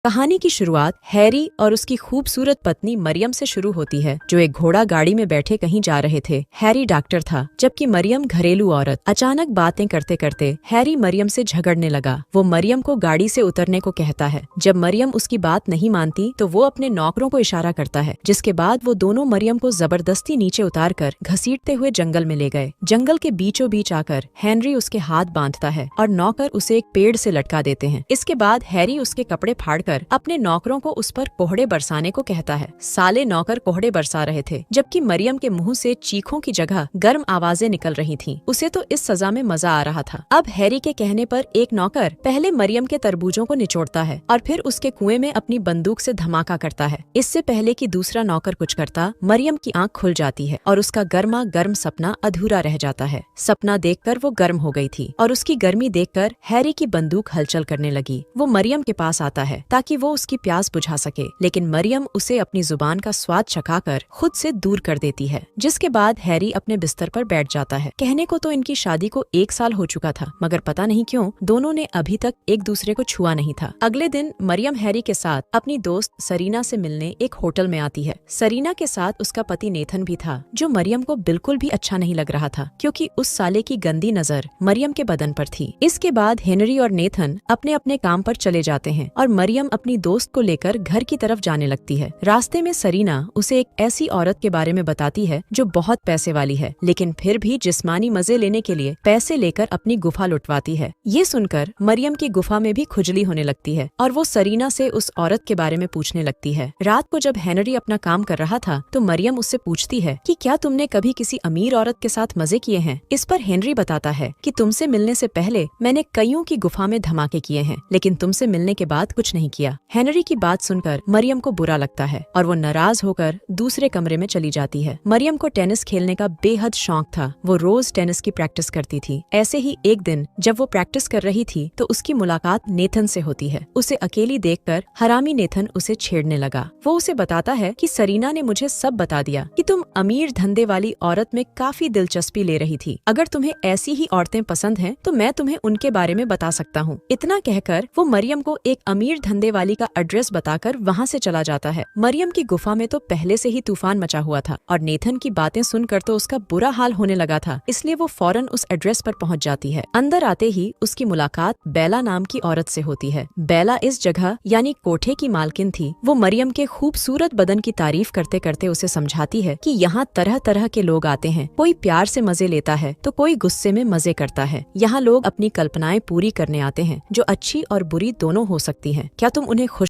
कहानी की शुरुआत हैरी और उसकी खूबसूरत पत्नी मरियम से शुरू होती है, जो एक घोड़ा गाड़ी में बैठे कहीं जा रहे थे। हैरी डॉक्टर था, जबकि मरियम घरेलू औरत। अचानक बातें करते करते हैरी मरियम से झगड़ने लगा। वो मरियम को गाड़ी से उतरने को कहता है। जब मरियम उसकी बात नहीं मानती तो वो अपने नौकरों को इशारा करता है, जिसके बाद वो दोनों मरियम को जबरदस्ती नीचे उतार कर घसीटते हुए जंगल में ले गए। जंगल के बीचों बीच आकर हेनरी उसके हाथ बांधता है और नौकर उसे एक पेड़ से लटका देते हैं। इसके बाद हैरी उसके कपड़े फाड़कर अपने नौकरों को उस पर कोहड़े बरसाने को कहता है। साले नौकर कोहड़े बरसा रहे थे, जबकि मरियम के मुंह से चीखों की जगह गर्म आवाजें निकल रही थीं। उसे तो इस सजा में मजा आ रहा था। अब हैरी के कहने पर एक नौकर पहले मरियम के तरबूजों को निचोड़ता है और फिर उसके कुएं में अपनी बंदूक से धमाका करता है। इससे पहले कि दूसरा नौकर कुछ करता, मरियम की आंख खुल जाती है और उसका गर्मा गर्म सपना अधूरा रह जाता है। सपना देखकर वो गर्म हो गई थी और उसकी गर्मी देखकर हैरी की बंदूक हलचल करने लगी। वो मरियम के पास आता है ताकि वो उसकी प्यास बुझा सके, लेकिन मरियम उसे अपनी जुबान का स्वाद चखाकर खुद से दूर कर देती है। जिसके बाद हैरी अपने बिस्तर पर बैठ जाता है। कहने को तो इनकी शादी को 1 साल हो चुका था, मगर पता नहीं क्यों दोनों ने अभी तक एक दूसरे को छुआ नहीं था। अगले दिन मरियम हैरी के साथ अपनी दोस्त सरीना से मिलने एक होटल में आती है। सरीना के साथ उसका पति नेथन भी था, जो मरियम को बिल्कुल भी अच्छा नहीं लग रहा था, क्योंकि उस साले की गंदी नजर मरियम के बदन पर थी। इसके बाद हेनरी और नेथन अपने अपने काम पर चले जाते हैं और मरियम अपनी दोस्त को लेकर घर की तरफ जाने लगती है। रास्ते में सरीना उसे एक ऐसी औरत के बारे में बताती है जो बहुत पैसे वाली है, लेकिन फिर भी जिस्मानी मजे लेने के लिए पैसे लेकर अपनी गुफा लुटवाती है। ये सुनकर मरियम की गुफा में भी खुजली होने लगती है और वो सरीना से उस औरत के बारे में पूछने लगती है। रात को जब हेनरी अपना काम कर रहा था तो मरियम उससे पूछती है कि क्या तुमने कभी किसी अमीर औरत के साथ मजे किए हैं। इस पर हेनरी बताता है कि तुमसे मिलने से पहले मैंने कईयों की गुफा में धमाके किए हैं, लेकिन तुमसे मिलने के बाद कुछ नहीं किया। हेनरी की बात सुनकर मरियम को बुरा लगता है और वो नाराज होकर दूसरे कमरे में चली जाती है। मरियम को टेनिस खेलने का बेहद शौक था। वो रोज टेनिस की प्रैक्टिस करती थी। ऐसे ही एक दिन जब वो प्रैक्टिस कर रही थी तो उसकी मुलाकात नेथन से होती है। उसे अकेली देखकर हरामी नेथन उसे छेड़ने लगा। वो उसे बताता है कि सरीना ने मुझे सब बता दिया कि तुम अमीर धंधे वाली औरत में काफी दिलचस्पी ले रही थी। अगर तुम्हें ऐसी ही औरतें पसंद हैं तो मैं तुम्हें उनके बारे में बता सकता हूँ। इतना कहकर वो मरियम को एक अमीर धंधे वाली का एड्रेस बताकर वहाँ से चला जाता है। मरियम की गुफा में तो पहले से ही तूफान मचा हुआ था और नेथन की बातें सुनकर तो उसका बुरा हाल होने लगा था, इसलिए वो फौरन उस एड्रेस पर पहुँच जाती है। अंदर आते ही उसकी मुलाकात बेला नाम की औरत से होती है। बेला इस जगह यानी कोठे की मालकिन थी। वो मरियम के खूबसूरत बदन की तारीफ करते करते उसे समझाती है कि यहाँ तरह तरह के लोग आते हैं। कोई प्यार से मजे लेता है तो कोई गुस्से में मजे करता है। यहाँ लोग अपनी कल्पनाएं पूरी करने आते हैं, जो अच्छी और बुरी दोनों हो सकती हैं। क्या तुम उन्हें खुश